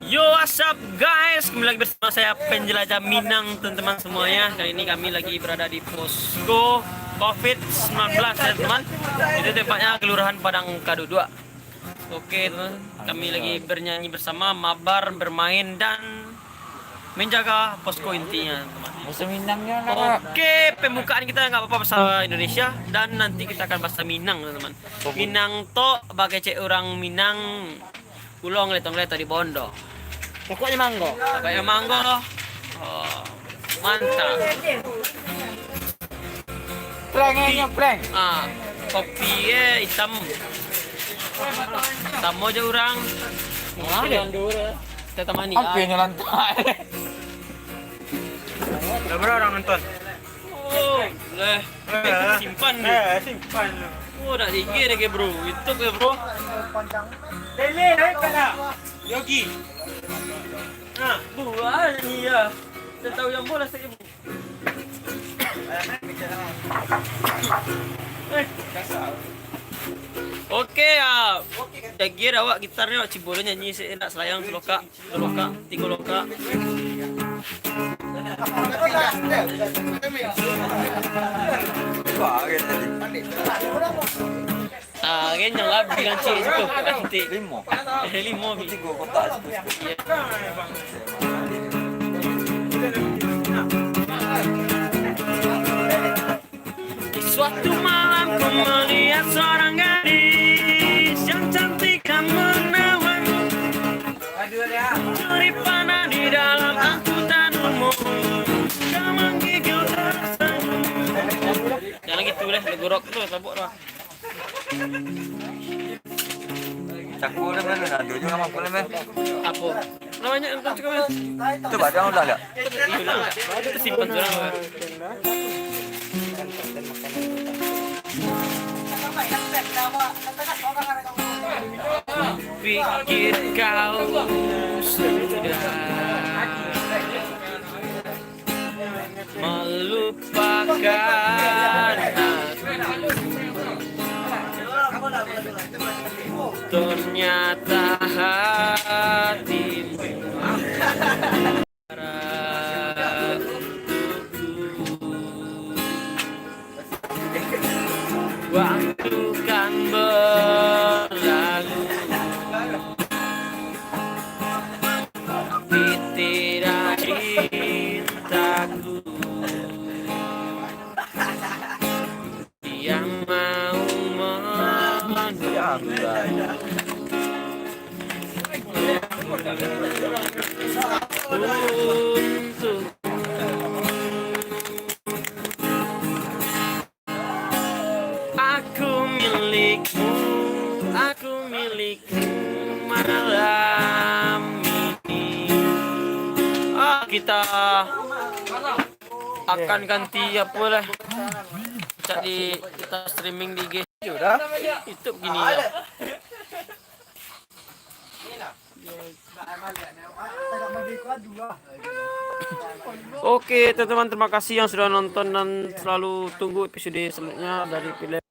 Yo, what's up guys? Kembali lagi bersama saya penjelajah Minang teman-teman semuanya. Kali ini kami lagi berada di posko COVID-19 ya teman. Itu tepatnya Kelurahan Padang Kadu 2. Oke teman, kami lagi bernyanyi bersama, mabar, bermain dan menjaga posko intinya teman. Bahasa Minangnya nak. Oke, pembukaan kita nggak apa-apa bahasa Indonesia dan nanti kita akan bahasa Minang teman-teman. Minang to bagai cek orang Minang ulong letong-leto di Bondo. Pokoknya manggo. Kayak manggo loh. Oh, mantap. Plengnya pleng. Kopi hitam. Hitam aja orang. Kita temani. Apa yang lantai? Udah berapa orang nonton? Oh, boleh. Simpan nih. Simpan lu. Oh, udah IG deh bro. Itu ya bro. Lele, naik kena. Yogi. Nah, buah ini ya. Saya tahu yang bola saya. Oke ya. Jadi awak gitarnya awak cibolo nyanyi seenak selayang seloka, tiga loka. Kan yang labi kan cik situ nanti. Limo bi. Tiga kotak. Di suatu malam ku melihat seorang gadis yang cantik dan menawan, curi pandang di dalam angkutan umum, kau menggigil tersenyum. Jangan gitu deh, lagu rock tuh tabuk dah. Cakul mana nak? Dulu nama apa nama? Apa? Namanya entah cukup. Itu baca udah tak? Hilang enggak? Itu simpan orang. Pikir kau sudah melupakan aku, ternyata hatimu waktu kan berlalu, tidak cintaku yang mau untuk aku milikmu malam ini. Kita akan ganti apa lah? Jadi kita streaming di IG. Sudah. YouTube gini ya. Oke teman-teman, terima kasih yang sudah nonton dan selalu tunggu episode selanjutnya dari film